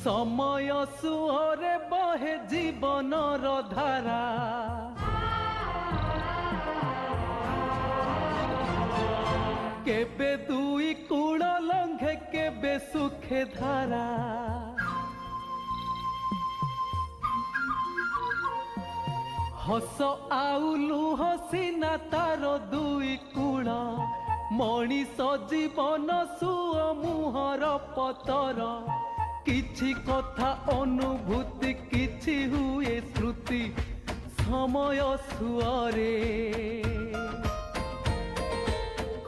समय सुअरे बहे जीवनर धारा केबे दुई कूल लंघे केबे सुखे धारा हस आउ लुह सीना तार दुई कूल मनीष जीवन सुअ मुहर पतर किछि कथा अनुभूति किछि हुए स्मृति समय सुअरे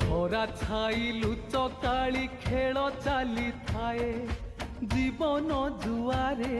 खरा छाई लुचकाली खेल चली थाए जीवन जुआरे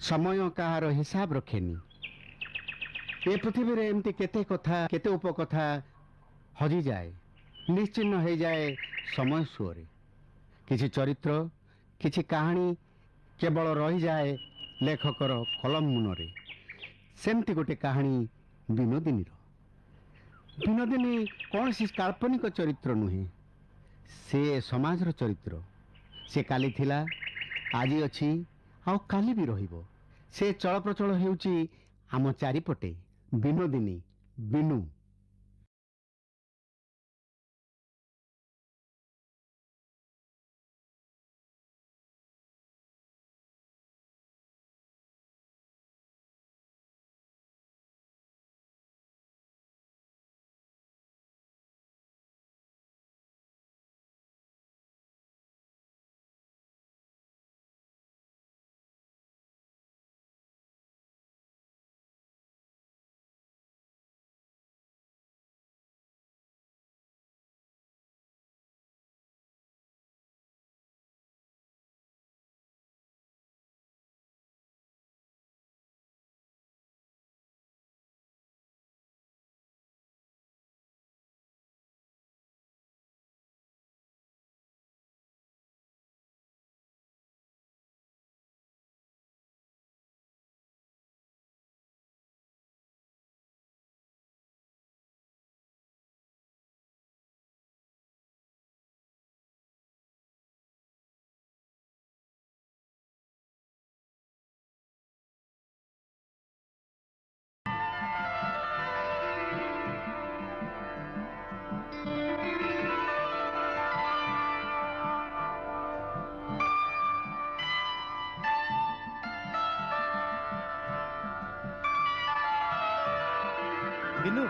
समय कहार हिसाब रखेनी ए पृथ्वी रे एमती केते कथा केते उपकथा हजी जाए निश्चिन्न हो जाए समय सुअरे किछि चरित्र किछि कहानी केवल रही जाए लेखकर कलम मुनरे सेमती गोटे कहानी विनोदिनी विनोदिनी कौन सी काल्पनिक चरित्र नुहे से समाजर चरित्र से काली थिला आज अछि आउ काली भी रहिबो से चल प्रचल हेउची आम चारिपटे विनोदिनी बिनु बिनु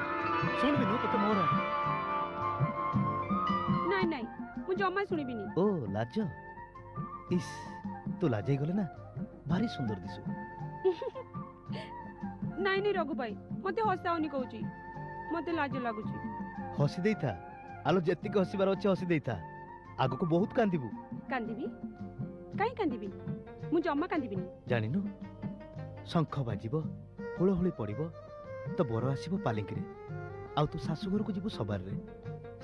सुन बिनु तो मोर नहीं नहीं मु जम्मा सुनिबिनी। ओ लाज इस तू लाजई गले ना भारी सुंदर दिसु। नहीं नहीं रघु भाई मते हसाउनी कहूची मते लाज लागुची। हसी देता आलो जेति को हसीबार अछि हसी देता आगो को बहुत कांदिबु। कांदिबी काई कांदिबी मु जम्मा कांदिबिनी। जानिनु शंख बाजिबो हुळहुळी पड़िबो तो बर आसीबो पालिंकी रे आउ तू सासु घर को जीवु सबार रे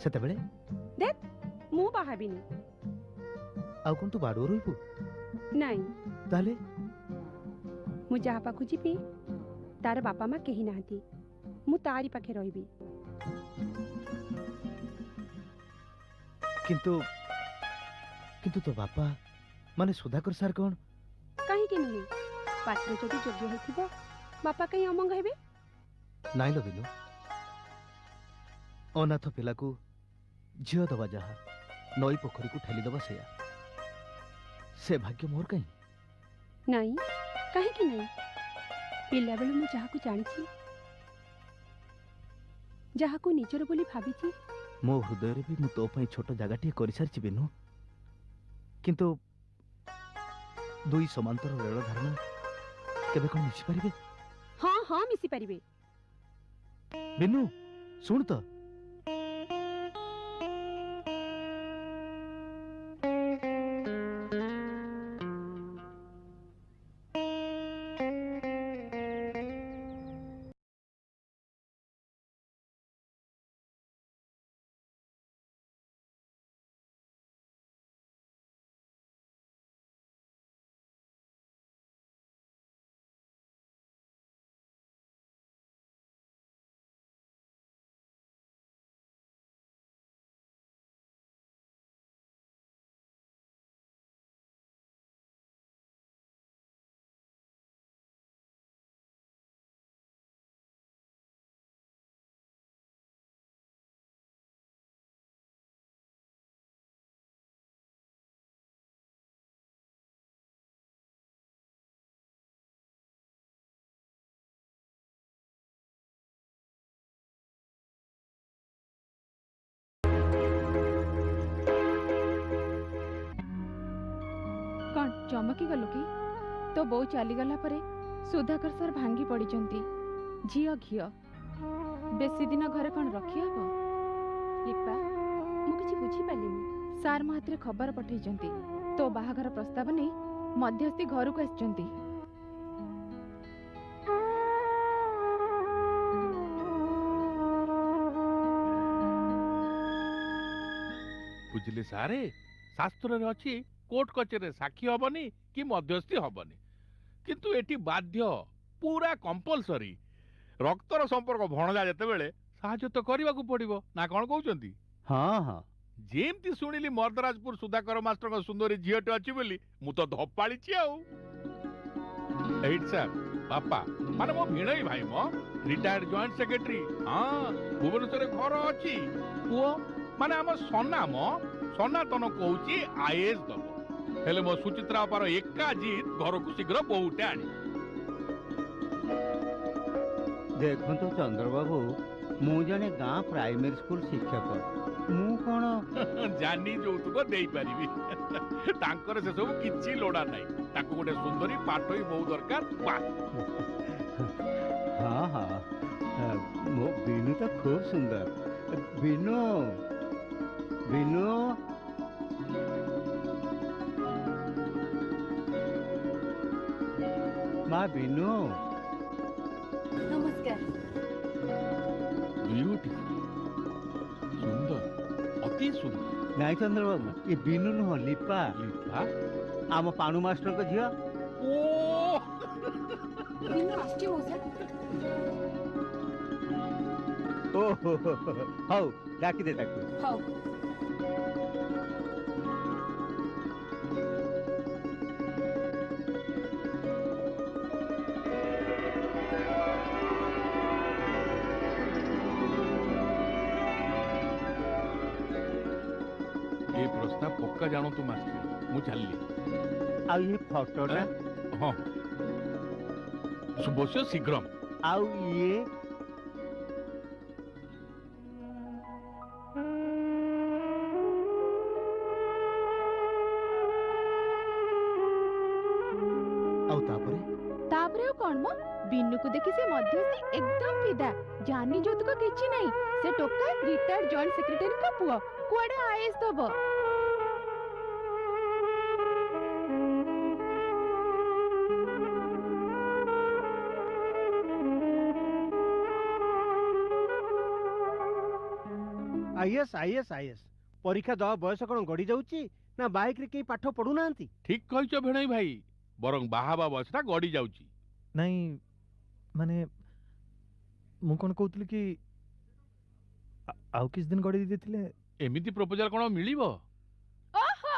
सेते बेले देख मु बाहाबिनी। आउ कोन तू बाडो रहिबु नहीं ताले मु जहा पाखु जीबी तार बापा मां केही नाहती मु तारी पाखे रहिबी। किंतु किंतु तो बापा माने सुधाकर सार कोन काहे के नहीं पात्र जदि योग्य हेतिबो बापा कहीं अमंग हेबे नाइलो बिनु अनाथ पिला को झियो दबा जहा नई पोखरी को ठेली दबा सेया से भाग्य मोर कहीं नहीं काहे के नहीं पिला बेलु मु जहा को जानिछि जहा को निजर बोली भाबिछि मो हृदय रे भी मु तो पई छोट जगह टे करि सारछि बिनु किंतु दुई समांतर रेल धारणा केबे कोन मिछि परिबे। हाँ हाँ मिसी परिबे। बिनु सुन तो ଚମକି ଗଲୁ କି? ତୋ ବୋଉ ଚାଲିଗଲା ପରେ ସୁଧାକର ସାର୍ ଭାଙ୍ଗି ପଡ଼ିଛନ୍ତି। ଝିଅ ଘିଅ ବେଶୀ ଦିନ ଘରେ କ'ଣ ରଖିହବ? ଲିପା, ମୁଁ କିଛି ବୁଝିପାରିଲିନି। ସାର୍ ମୋ ହାତରେ ଖବର ପଠେଇଛନ୍ତି। ତୋ ବାହାଘର ପ୍ରସ୍ତାବ ନେଇ ମଧ୍ୟସ୍ଥି ଘରକୁ ଆସିଛନ୍ତି। ବୁଝିଲେ ସାରେ, ଶାସ୍ତ୍ରରେ ଅଛି କୋର୍ଟ କଚେରୀରେ ସାକ୍ଷୀ ହବନି କି ମଧ୍ୟସ୍ଥି ହବନି, କିନ୍ତୁ ଏଠି ବାଧ୍ୟ, ପୁରା କମ୍ପଲସରି। ରକ୍ତର ସମ୍ପର୍କ ଭଣଜା ଯେତେବେଳେ ସାହାଯ୍ୟ ତ କରିବାକୁ ପଡିବ ନା, କଣ କହୁଛନ୍ତି? ହଁ ହଁ, ଯେମିତି ଶୁଣିଲି ମର୍ଦ୍ଦରାଜପୁର ସୁଧାକର ମାଷ୍ଟରଙ୍କ ସୁନ୍ଦରୀ ଝିଅଟେ ଅଛି ବୋଲି ମୁଁ ତ ଧପାଳିଛି ଆଉ। ଏଇଠି ସାର୍ ବାପା ମାନେ ମୋ ଭିଣେଇ ଭାଇ ମୋ ରିଟାୟାର୍ଡ ଜଏଣ୍ଟ ସେକ୍ରେଟାରୀ। ହଁ, ଭୁବନେଶ୍ୱରରେ ଘର ଅଛି। ପୁଅ ମାନେ ଆମ ସନା ମୋ ସନାତନ କହୁଛି ଆଇଏଏସ୍ ଦବ, ହେଲେ ମୋ ସୁଚିତ୍ରା ଅପାର ଏକା ଜିଦ୍ ଘରକୁ ଶୀଘ୍ର ବୋହୁଟେ ଆଣି। ଦେଖନ୍ତୁ ଚନ୍ଦ୍ରବାବୁ, ମୁଁ ଜଣେ ଗାଁ ପ୍ରାଇମେରୀ ସ୍କୁଲ ଶିକ୍ଷକ। ମୁଁ କ'ଣ ଜାନି ଯୌତୁକ ଦେଇପାରିବି? ତାଙ୍କର ସେସବୁ କିଛି ଲୋଡ଼ା ନାହିଁ। ତାଙ୍କୁ ଗୋଟେ ସୁନ୍ଦରୀ ପାଠୋଇ ବୋହୁ ଦରକାର ବାସ୍। ହଁ ହଁ, ମୋ ବିନୁ ତ ଖୁବ ସୁନ୍ଦର। ବିନୁ ବିନୁ ମା ବିନୁ। ନମସ୍କାର। ସୁନ୍ଦର, ଅତି ସୁନ୍ଦର। ନାଇଁ ଚନ୍ଦ୍ରବାବୁ, ଏ ବିନୁ ନୁହଁ, ଲିପା। ଲିପା? ଆମ ପାଣୁ ମାଷ୍ଟରଙ୍କ ଝିଅ। ଓ ବିନୁ ଆସିଛି ମଉସା। ଓହୋ, ହଉ ଡାକିଦେ ତାକୁ। ହଉ। ଏ ପ୍ରସ୍ତାବ ପକ୍କା ଜାଣନ୍ତୁ ମାଷ୍ଟର, ମୁଁ ଚାଲିଲି। ଆଉ ଏ ଫଟୋଟା? ହଁ, ଶୁଭସ୍ୟ ଶୀଘ୍ରମ୍। ଆଉ ଇଏ? ଆଉ ତାପରେ? ତାପରେ ଆଉ କ'ଣ ମ, ବିନୁକୁ ଦେଖି ସେ ମଧ୍ୟସ୍ଥି ଏକଦମ ଫିଦା। ଜାନି ଯୌତୁକ କିଛି ନାହିଁ। ସେ ଟୋକା ରିଟାୟାର୍ଡ ଜଏଣ୍ଟ ସେକ୍ରେଟାରୀଙ୍କ ପୁଅ, କୁଆଡେ ଆଇଏଏସ୍ ଦବ। आईएएस आईएएस आईएएस परीक्षा दवा बयस कौन गड़ी जाउची ना बाइक रे केही पाठ पढु नांती। ठीक कहिଛ भेणई भाई, बरं बाहाबा बयसटा गड़ी जाउची। ନାଇଁ ମାନେ ମୁଁ କ'ଣ କହୁଥିଲି କି ଆଉ କିଛି ଦିନ ଗଡେଇ ଦେଇଥିଲେ। ଏମିତି ପ୍ରପୋଜାଲ କ'ଣ ମିଳିବ? ଓହୋ,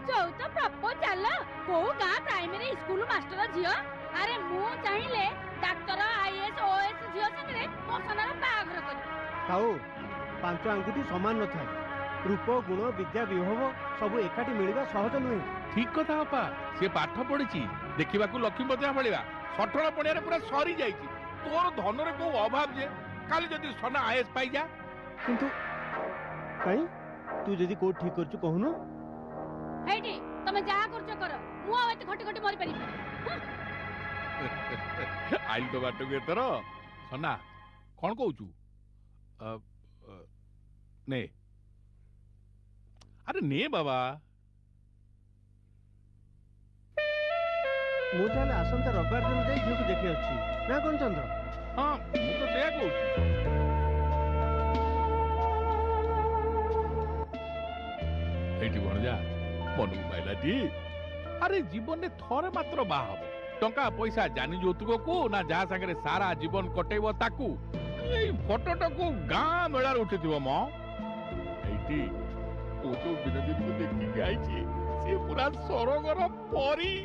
ଚୌଥ ପ୍ରପୋଜାଲ। କୋଉ ଗାଁ ପ୍ରାଇମେରୀ ସ୍କୁଲ ମାଷ୍ଟର ଝିଅ? ଆରେ ମୁଁ ଚାହିଁଲେ ଡାକ୍ତର ଆଇଏଏସ୍ ଓଏଏସ୍ ଝିଅ ସାଙ୍ଗରେ ମୋ ସନାର ବାହାଘର କରି। ताऊ पांच आंगुठी समान न थाए। रूप गुण विद्या विभव सब एकाठी मिलवा सहज नुहे। ठीक कथा बापा, से पाठ पढ़िची, देखिबाकू लक्ष्मीपतिया भलिया सठल पड़िया पूरा सरी जाइची। तोर धनरे को अभाव जे काली जदी सोना आईएएस पाई जा। किंतु कहीं तू जदी को ठीक करछु कहूनो। हेडी तमे जा करछ कर, मु आ एते घटी घटी मरि परिबी। आइल तो बाटो के तोर सोना कोन कहूचू? ने अरे ने बाबा, मु ताले आसंता रविवार दिन जाई झियो को देखि अछि ना कोन चंद्र। हां मु तो सेया कहूची। एठी भणजा मनु पाइलाटी। अरे जीवन ने थोरे मात्र बाह हबो। टंका पैसा जानि जोतुक को ना जा संगे सारा जीवन कटेबो ताकू। এই ফটোটাকু গাঁ মেলার উঠেছিল ম এইটি ও তো বিনোদিনীকে দেখি গাইছি, সে পুরা সরগর পরি।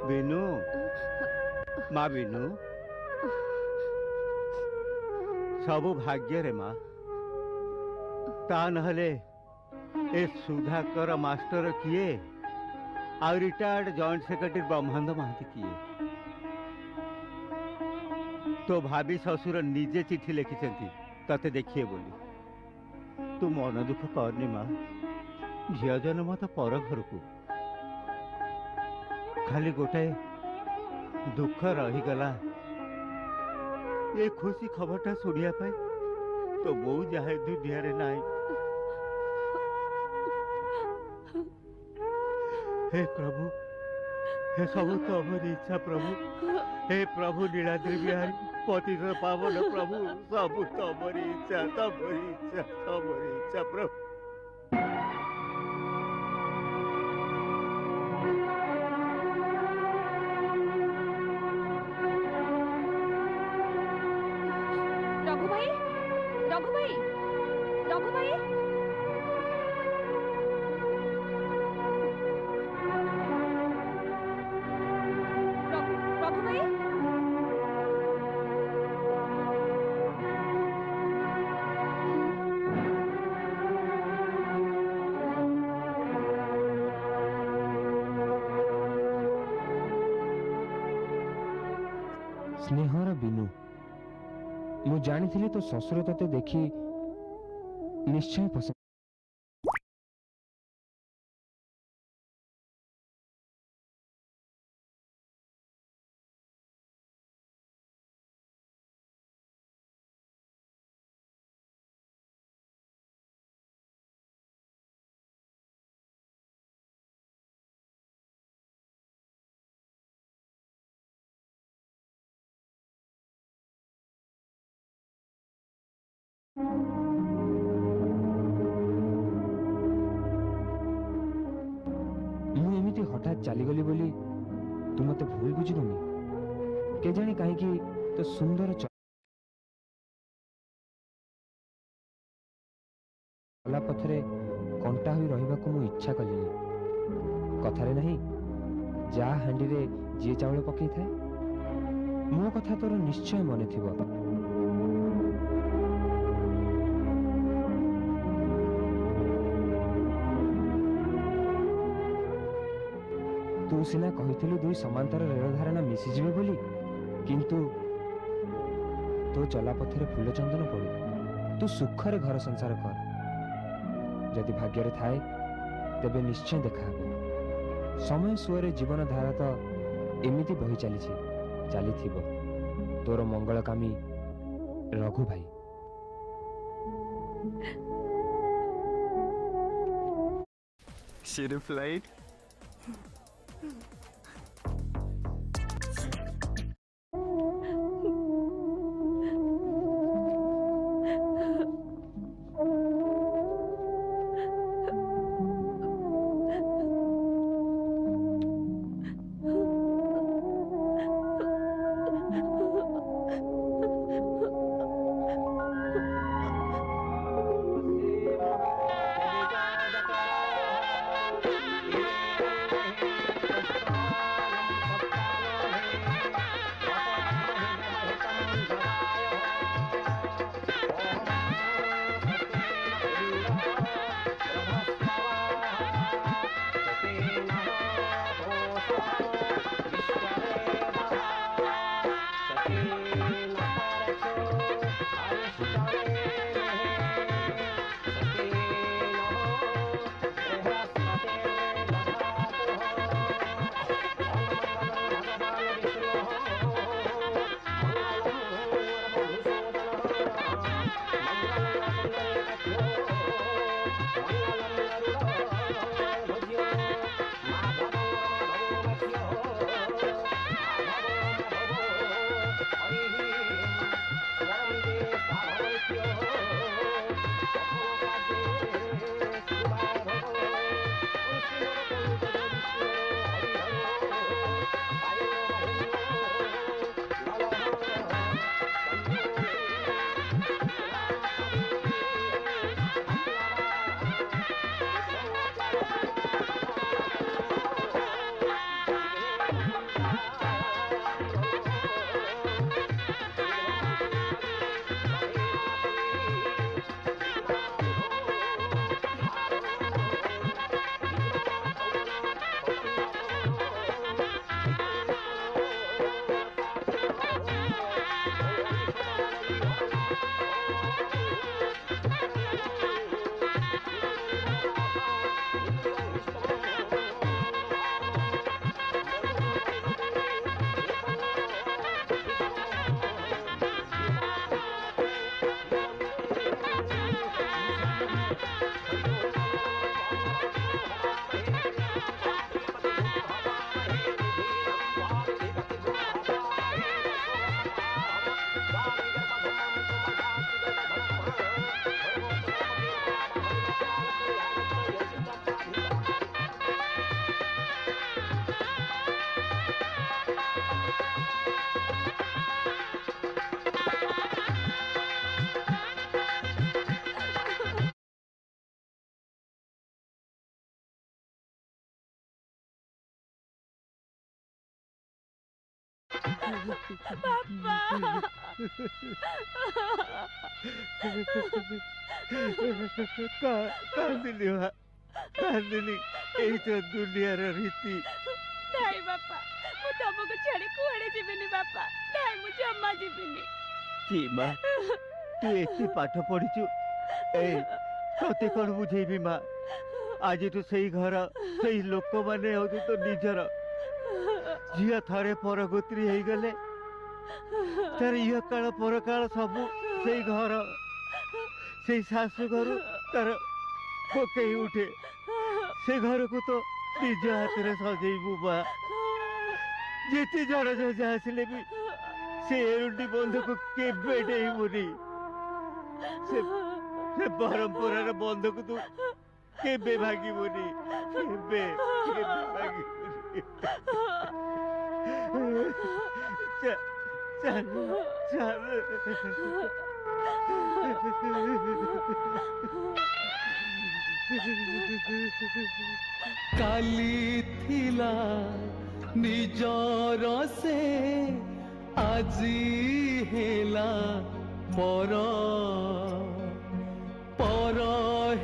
ବିନୁ, ମା ବିନୁ, ସବୁ ଭାଗ୍ୟରେ ମା। ତା ନହେଲେ ଏ ସୁଧାକର ମାଷ୍ଟର କିଏ ଆଉ retired joint secretary Brahmananda Mohanty କିଏ? तो भाभी ससुर निजे चिठी लिखिं तते देखिए बोली तू मन दुख करनी माँ झील जन्म तो पर घर को खाली गोटाए दुख रहीगला ये खुशी खबरटा शुणिया तो बो जाए दुनिया रे नाई। हे प्रभु हे सब तमरी इच्छा प्रभु हे प्रभु नीलाद्रि बिहारी पतित पावन प्रभु सब तमरी इच्छा प्रभु। स्नेहर बिनु मु जानी तो ससुर तते देखी निश्चय पसंद मुझे हठात चलीगली बोली तू मत भूल बुझलुनि के जाने कहीं तो सुंदर चला पथरे कंटा हुई रहा मु इच्छा कली कथारे नहीं जा हांडी रे जी चावल पकई थाए मो कथा तोर निश्चय मन थी। तू सिना कहिथिलु दुई समांतर रेल धारणा मिसिजिबे बोली किंतु तो चलापथरे फूल चंदन पड़ू तू सुखरे घर संसार कर जदि भाग्य थाए तेबे निश्चय देखा समय सुअरे जीवन धारा तो एमिति बही चली तोर मंगलकामी रघु भाई। फ्लाइट କାନ୍ଦିନି ମା କାନ୍ଦିନି ଏଇ ତ ଦୁନିଆର ରୀତି। ନାଇଁ ବାପା ମୁଁ ତମକୁ ଛାଡି କୁଆଡେ ଯିବିନି ବାପା। ନାଇଁ ମୁଁ ଜମା ଯିବିନି। ମା ତୁ ଏତେ ପାଠ ପଢିଛୁ ଏ ତତେ କଣ ବୁଝେଇବି ମା। ଆଜି ତୁ ସେଇ ଘର ସେଇ ଲୋକମାନେ ହଉଛି ତ ନିଜର। ଝିଅ ଥରେ ପରଗୋତ୍ରୀ ହେଇଗଲେ ତାର ଇହ କାଳ ପରକାଳ ସବୁ ସେଇ ଘର ସେଇ ଶାଶୁ ଘରୁ ତାର ପକେଇ ଉଠେ। ସେ ଘରକୁ ତ ନିଜ ହାତରେ ସଜେଇବୁ ମା। ଯେତେ ଜଣ ଯା ଆସିଲେ ବି ସେ ଏରୁଣ୍ଡି ବନ୍ଧକୁ କେବେ ଡେଇବୁନି। ସେ ପରମ୍ପରାର ବନ୍ଧକୁ ତୁ କେବେ ଭାଙ୍ଗିବୁନି। କେବେ ଭାଙ୍ଗିବୁନି। काली थिला निजर से आजी हेला पर पर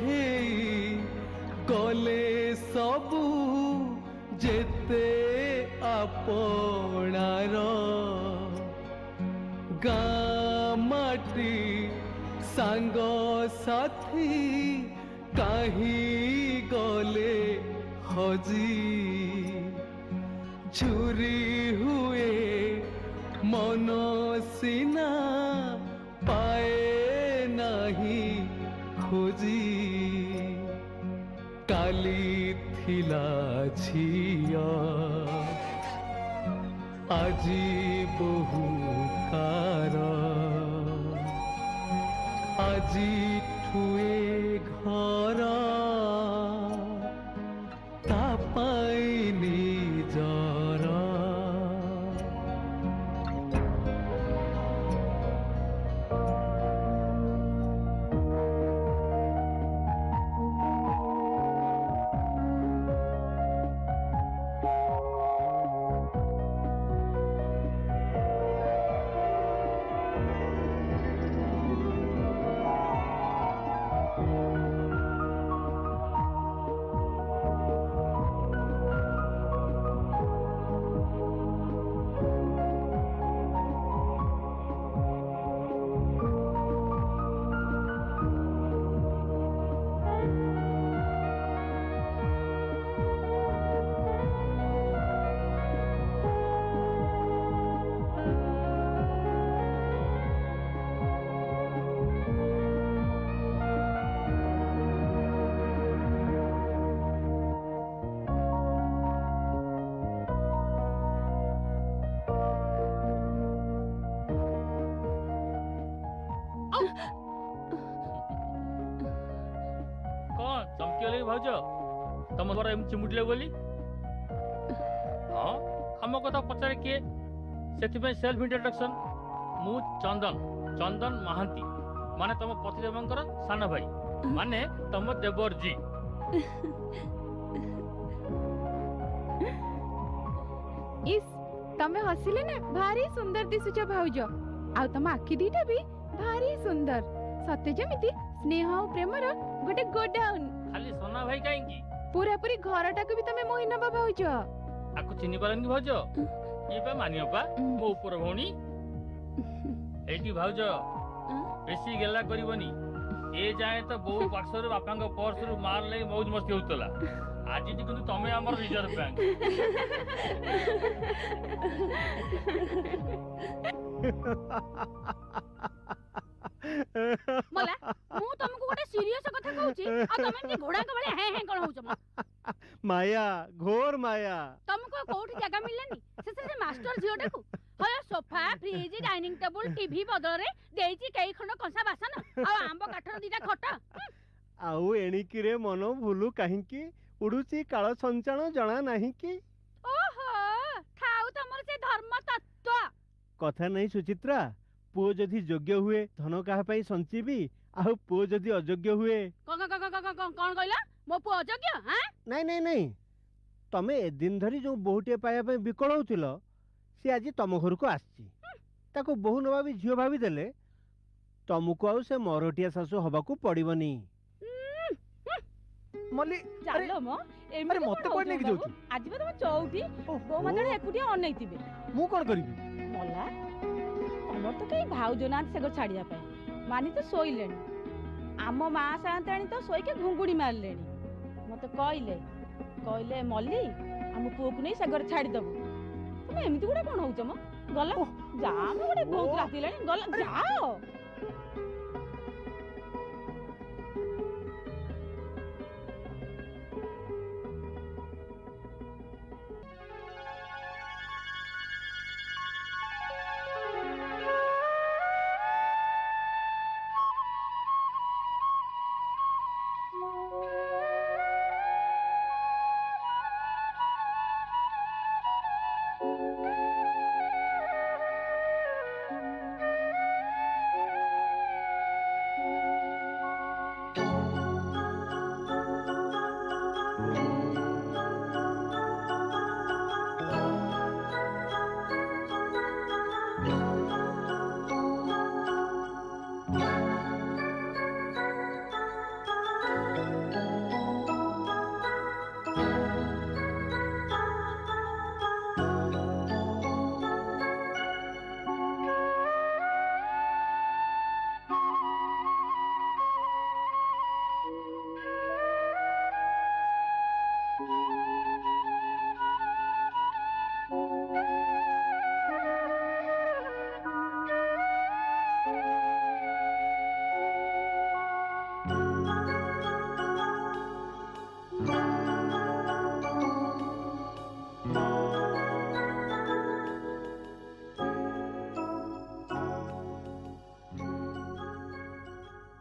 हेई गले सबू जेते आपणार गाँ माटी सांग साथी काहीं गले हजी झुरी हुए मन सिना पाए नहीं खोजी काली थिला झिया आजी बहुकार आजी ठुए घर तापाई निजर भाज तुम घर एम चिमुटिले बोली हाँ आम कथा पचारे किए से सेल्फ इंट्रोडक्शन मु चंदन चंदन महांती माने तुम पतिदेवंकर सान भाई माने तुम देवर जी इस तमे हसिले ना भारी सुंदर दिसुच भाउज आ तम आखि दीटा भी भारी सुंदर सत्य जमिति स्नेह और प्रेमर गोटे गोडाउन खाली सोना भाई काहेंगी पूरा पूरी घरटा को भी तमे मोहि नबा भाउज आकु चिन्हि पारनी भाउज ये पा मानियो पा मो ऊपर भौणी एटी भाउज बेसी गेला करिवनी ए जाए तो बहु पार्श्वर बापांग पर्स रु मार ले मौज मस्ती होतला आज जी किंतु तमे हमर रिजर्व बैंक मला मु तुमको गोटे सीरियस कथा कहूची आ तमे नि घोड़ा के बळे हे कोन होउछ म माया घोर माया तुमको कोठी जगह मिलनी से मास्टर जियोटा को होय sofa fridge dining table TV बदल रे देइची कई खंड कंसा बासन आ आंब काठर दीटा खटा आउ एणिकी रे मन भूलू काहींकी उडुची काळ संचाण जणा नाही की ओहो थाउ तमर से धर्म तत्व कथा नहीं सुचित्रा पुओ जदि योग्य हुए धन काहा पई संचीबी आ पुओ जदि अयोग्य हुए कोन कहला मो पु अयोग्य हां नहीं नहीं नहीं तमे ए दिन धरी जो बहुटे पाया पई विकल होतिलो सी आज तुम घर को आसी ताको बहु न भाभी झील भाभी देले तुमको आउ से मरटिया सासू हवा को पड़िबनी। मल्ली चलो मो अरे मते कोड नेकी जाउछु आज बे तुम चौठी बो मते एकुटिया अनैतिबे मु कोन करबी मला हमर तो कई भाउज नाथ से छाड़िया पे मानी तो सोइलेनी आम माँ साताणी तो सोई के घुंगुड़ी मारलेनी मते कहले मल्ली आम पुओ को नहीं सगर छाड़ी दबु तुम एमिति गुडा कोन होउछ म गला जा हम गुडा बहुत राती लेनी गला जाओ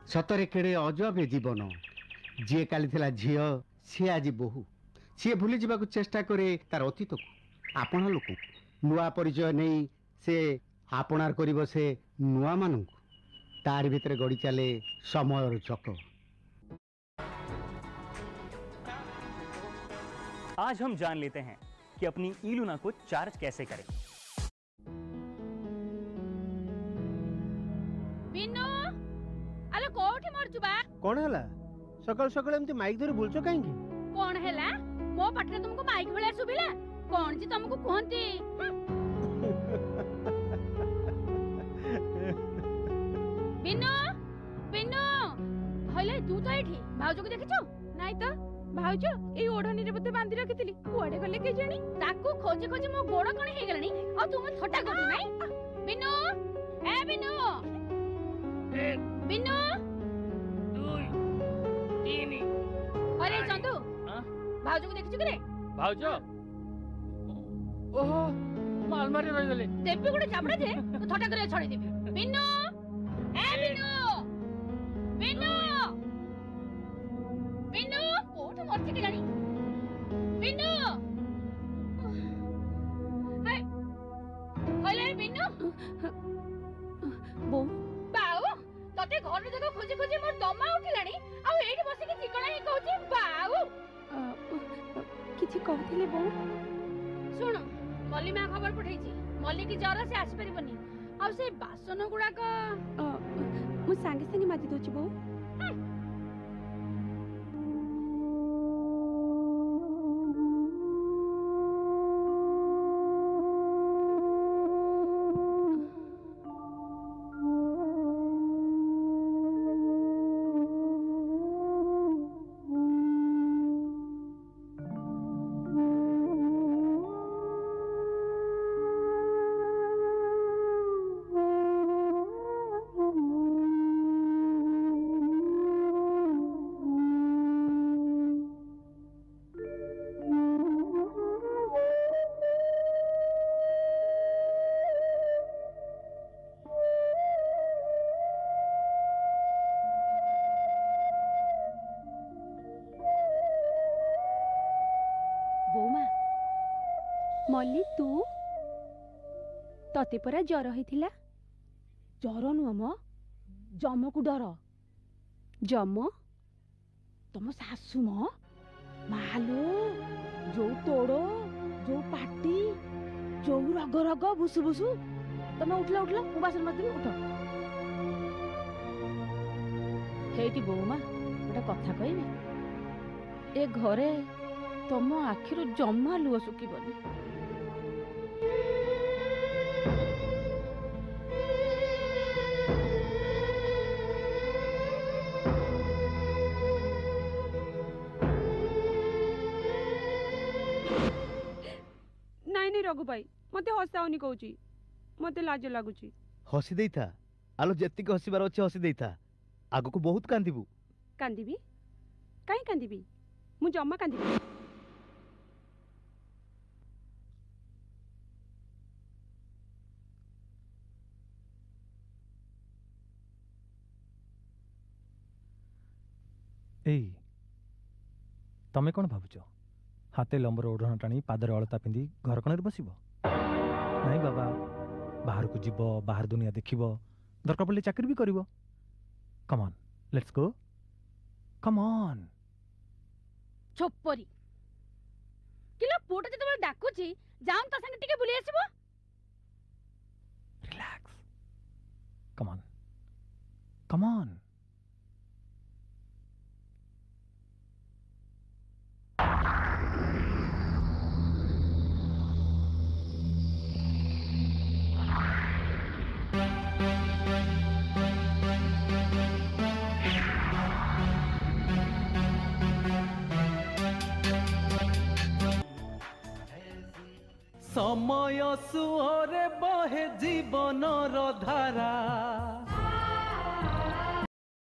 सतरे केड़े अजब ए जीवन जी काली थिला झियो सी आज बहु सी भूली जावा चेष्टा करे तार अतीत को आपण लोक नुआ परिचय नहीं से आपणार करिब से नुआ मानू तार भितर गड़ी चले समय चक। आज हम जान लेते हैं कि अपनी ई-लूना को चार्ज कैसे करें। बिन्नू अरे कोठी मरचु बा कौन हैला सकाल सकाल एमती माइक धरि बोलछो काहे की कौन हैला मो पटरे तुमको माइक भले सुबिला कौन जी तुमको कहंती बिन्नू बिन्नू हले तू तो एठी भाउजो को देखिছো नाइ तो भाउजो ए ओढनी रे बते बांधी रखितली कुआडे गले के जानी ताकू खोजी खोजी मो गोड़ कण हे गलनी आ तू मत थटा कर नाही बिन्नू ए बिन्नू बिन्नू 2 3 अरे चंदू भाउजो को देखिছো कि रे भाउजो ओहो माल मारी रही गले देबी गुडे चाबड़ा जे तो थटा करे छोड़ी देबी बिन्नू ए बिन्नू बिन्नू बिन्नू कोठ मरते के जानी बिन्नू हाय हले बिन्नू बो बाऊ तते घर जगह खोजी खोजी मोर दमा उठिलानी आ एठी बसी के चिकणा ही कहूची बाऊ किछि कहथिले बो सुन मल्ली मा खबर पठैछि मल्ली की जरा से आसी परिबनी आ से बासन गुडा का मु संगे संगे माजी दोछि बो मल्ली तू तते परा जर होइथिला जर नु म जम को डर जम तुम सासु म मालो जो तोड़ो जो पाटी ଯୋଉ ରଗ ରଗ ବୁସୁ ବୁସୁ ତମେ ଉଠିଲ ମୁଁ ବାସନ ମାରିଦେବି ଉଠ। ହେଇଟି ବୋଉମା ଗୋଟେ କଥା କହିବି, ଏ ଘରେ ତମ ଆଖିରୁ ଜମା ଲୁହ ଶୁଖିବନି। ନାଇଁ ନାଇଁ ରଘୁ ଭାଇ ମତେ ହସାଉନି କହୁଛି, ମତେ ଲାଜ ଲାଗୁଛି। ହସି ଦେଇଥା ଆଲୋ, ଯେତିକି ହସିବାର ଅଛି ହସି ଦେଇଥା, ଆଗକୁ ବହୁତ କାନ୍ଦିବୁ। କାନ୍ଦିବି? କାହିଁ କାନ୍ଦିବି? ମୁଁ ଜମା କାନ୍ଦିବି। ଏଇ ତମେ କ'ଣ ଭାବୁଛ? ହାତେ ଲମ୍ବର ଓଢ଼ଣା ଟାଣି ପାଦରେ ଅଳତା ପିନ୍ଧି ଘର କୋଣରେ ବସିବ? ନାଇଁ ବାବା, ବାହାରକୁ ଯିବ, ବାହାର ଦୁନିଆ ଦେଖିବ, ଦରକାର ପଡ଼ିଲେ ଚାକିରି ବି କରିବ। Come on, let's go, come on. ଛୋପରି କିଲୋ, ପୁଅଟା ଯେତେବେଳେ ଡାକୁଛି ଯାଉନ ତା ସାଙ୍ଗେ ଟିକେ ବୁଲି ଆସିବ। Relax, come on, come on. ସମୟ ସୁଅରେ ବହେ ଜୀବନର ଧାରା।